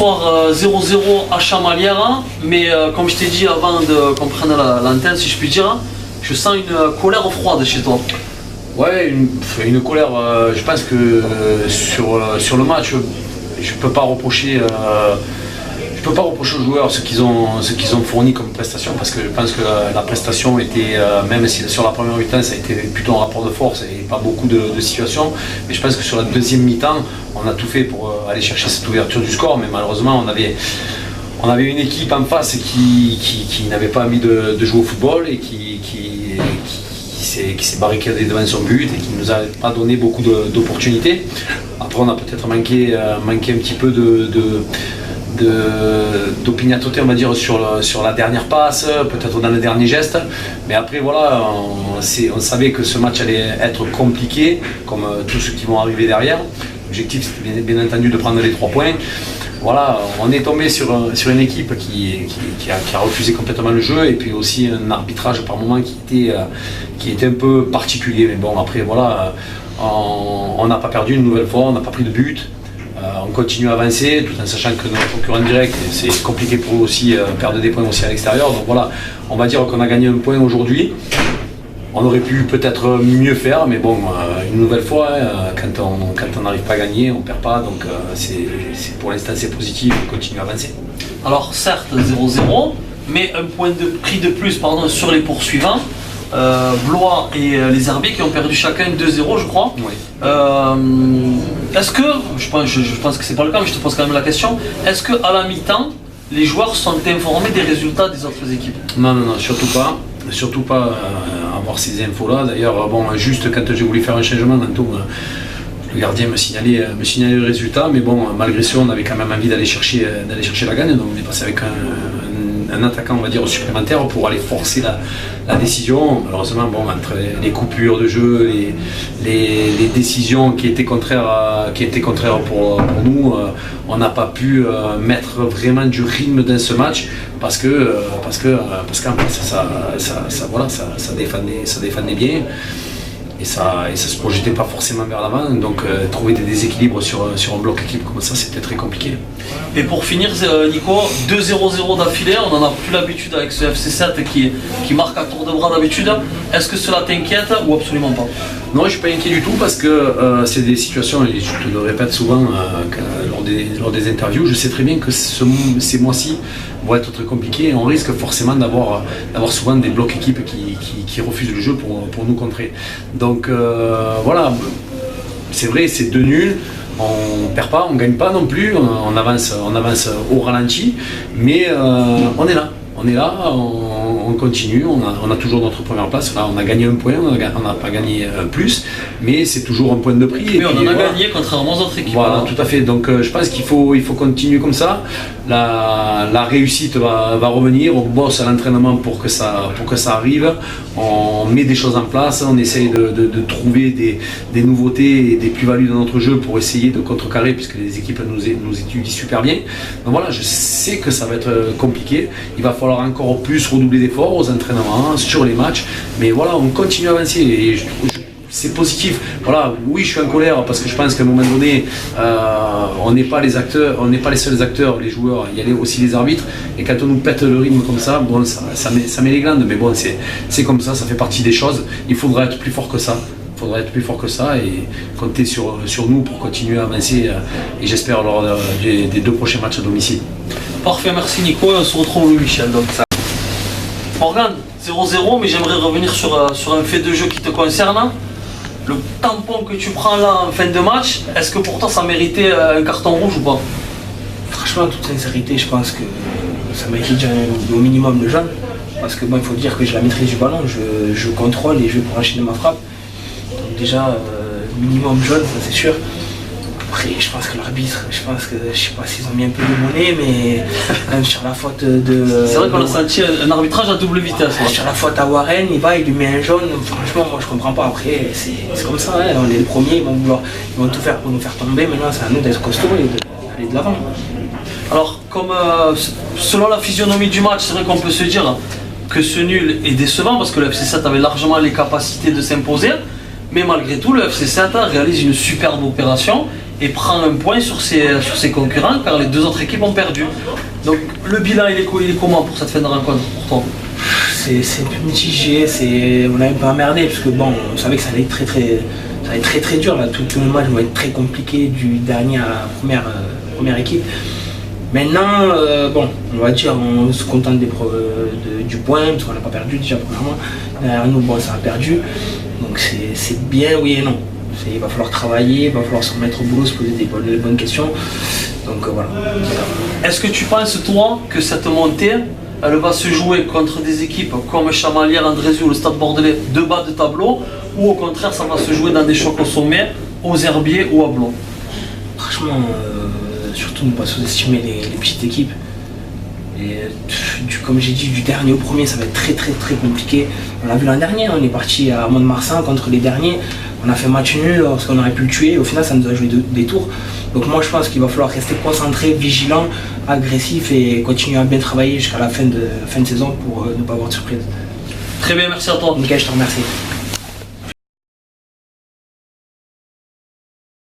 0-0 à Chamalières, mais comme je t'ai dit avant qu'on prenne l'antenne, si je puis dire, je sens une colère froide chez toi. Ouais, une colère. Je pense que sur le match, je peux pas reprocher. Je peux pas reprocher aux joueurs ce qu'ils ont fourni comme prestation, parce que je pense que la prestation était, même si sur la première mi-temps ça a été plutôt un rapport de force et pas beaucoup de situations, mais je pense que sur la deuxième mi-temps on a tout fait pour aller chercher cette ouverture du score, mais malheureusement on avait une équipe en face qui n'avait pas envie de jouer au football et qui s'est barricadé devant son but et qui ne nous a pas donné beaucoup d'opportunités. Après on a peut-être manqué un petit peu d'opiniâtreté, on va dire, sur la dernière passe, peut-être dans le dernier geste, mais après voilà, on savait que ce match allait être compliqué, comme tous ceux qui vont arriver derrière. L'objectif c'était bien entendu de prendre les 3 points. Voilà, on est tombé sur une équipe qui a refusé complètement le jeu, et puis aussi un arbitrage par moment qui était un peu particulier, mais bon après voilà, on n'a pas perdu une nouvelle fois, on n'a pas pris de but. On continue à avancer tout en sachant que notre concurrent direct, c'est compliqué pour eux aussi, perdre des points aussi à l'extérieur. Donc voilà, on va dire qu'on a gagné un point aujourd'hui. On aurait pu peut-être mieux faire, mais bon, une nouvelle fois, quand on n'arrive pas à gagner, on ne perd pas. Donc pour l'instant c'est positif, on continue à avancer. Alors certes 0-0, mais un point pris de plus sur les poursuivants. Blois et les Herbiers qui ont perdu chacun 2-0 je crois. Oui. Est-ce que, je pense que c'est pas le cas, mais je te pose quand même la question, est-ce qu'à la mi-temps, les joueurs sont informés des résultats des autres équipes? Non, surtout pas. Surtout pas avoir ces infos-là. D'ailleurs, bon, juste quand j'ai voulu faire un changement, le gardien me signalait le résultat, mais bon, malgré ça, on avait quand même envie d'aller chercher la gagne, donc on est passé avec un attaquant, on va dire, supplémentaire pour aller forcer la décision. Malheureusement, bon, entre les coupures de jeu, les décisions qui étaient contraires pour nous, on n'a pas pu mettre vraiment du rythme dans ce match parce qu'en fait ça défendait bien. Et ça se projetait pas forcément vers l'avant, donc trouver des déséquilibres sur un bloc équipe comme ça, c'était très compliqué. Et pour finir, Nico, 2-0-0 d'affilée, on n'en a plus l'habitude avec ce FC7 qui marque à tour de bras d'habitude. Est-ce que cela t'inquiète ou absolument pas? Non, je ne suis pas inquiet du tout parce que c'est des situations, et je te le répète souvent lors des interviews, je sais très bien que ces mois-ci vont être très compliqués et on risque forcément d'avoir souvent des blocs équipes qui refusent le jeu pour nous contrer. Donc voilà, c'est vrai, c'est 2 nuls, on ne perd pas, on ne gagne pas non plus, on avance au ralenti, mais on est là. On continue, on a toujours notre première place. Là, on a gagné un point, on n'a pas gagné plus, mais c'est toujours un point de prix. Mais on en a gagné contrairement aux autres équipes. Voilà, tout à fait. Donc je pense qu'il faut continuer comme ça. La réussite va revenir. On bosse à l'entraînement pour que ça arrive. On met des choses en place, on essaye de trouver des nouveautés et des plus-values dans notre jeu pour essayer de contrecarrer, puisque les équipes nous étudient super bien. Donc voilà, je sais que ça va être compliqué. Il va falloir encore plus redoubler d'efforts aux entraînements, sur les matchs, mais voilà, on continue à avancer et c'est positif. Voilà, oui, je suis en colère parce que je pense qu'à un moment donné, on n'est pas les acteurs, on n'est pas les seuls acteurs, les joueurs, il y a aussi les arbitres, et quand on nous pète le rythme comme ça, bon, ça met les glandes, mais bon, c'est comme ça fait partie des choses. Il faudra être plus fort que ça. Et compter sur nous pour continuer à avancer, et j'espère lors des 2 prochains matchs à domicile. Parfait, merci Nico, on se retrouve Louis Michel. Donc ça. Morgan, 0-0, mais j'aimerais revenir sur un fait de jeu qui te concerne. Le tampon que tu prends là en fin de match, est-ce que pour toi ça méritait un carton rouge ou pas? Franchement, en toute sincérité, je pense que ça mérite déjà au minimum le jaune. Parce que bon, il faut dire que j'ai la maîtrise du ballon, je contrôle et je vais pour enchaîner ma frappe. Donc déjà, minimum jaune, ça c'est sûr. Après, je pense que l'arbitre, je sais pas s'ils ont mis un peu de monnaie, mais même sur la faute de... C'est vrai qu'on a senti un arbitrage à double vitesse. Ouais. Sur la faute à Warren, il lui met un jaune. Franchement, moi je comprends pas. Après, c'est comme ça, hein. On est les premiers, ils vont tout faire pour nous faire tomber. Maintenant, c'est à nous d'être costauds et d'aller de l'avant. Alors, comme selon la physionomie du match, c'est vrai qu'on peut se dire que ce nul est décevant parce que le FC7 avait largement les capacités de s'imposer. Mais malgré tout, le FC7 réalise une superbe opération et prend un point sur ses concurrents car les deux autres équipes ont perdu. Donc le bilan il est comment pour cette fin de rencontre pour toi? C'est un peu mitigé, on a un peu emmerdé parce que bon, on savait que ça allait être très dur là, tout le match va être très compliqué du dernier à la première équipe. Maintenant, bon, on va dire on se contente du point parce qu'on n'a pas perdu déjà premièrement. Derrière nous, bon, ça a perdu, donc c'est bien oui et non. Il va falloir travailler, il va falloir se remettre au boulot, se poser les bonnes questions. Donc voilà. Est-ce que tu penses toi que cette montée elle va se jouer contre des équipes comme Chamalières, Andrézieux ou le Stade Bordelais de bas de tableau, ou au contraire ça va se jouer dans des chocs au sommet, aux Herbiers ou à Blon? Franchement, surtout ne pas sous-estimer les petites équipes. Et comme j'ai dit, du dernier au premier, ça va être très compliqué. On l'a vu l'an dernier, on est parti à Mont-de-Marsan contre les derniers. On a fait match nul parce qu'on aurait pu le tuer. Au final, ça nous a joué des tours. Donc moi, je pense qu'il va falloir rester concentré, vigilant, agressif et continuer à bien travailler jusqu'à la fin de saison pour ne pas avoir de surprise. Très bien, merci à toi. Nickel, je te remercie.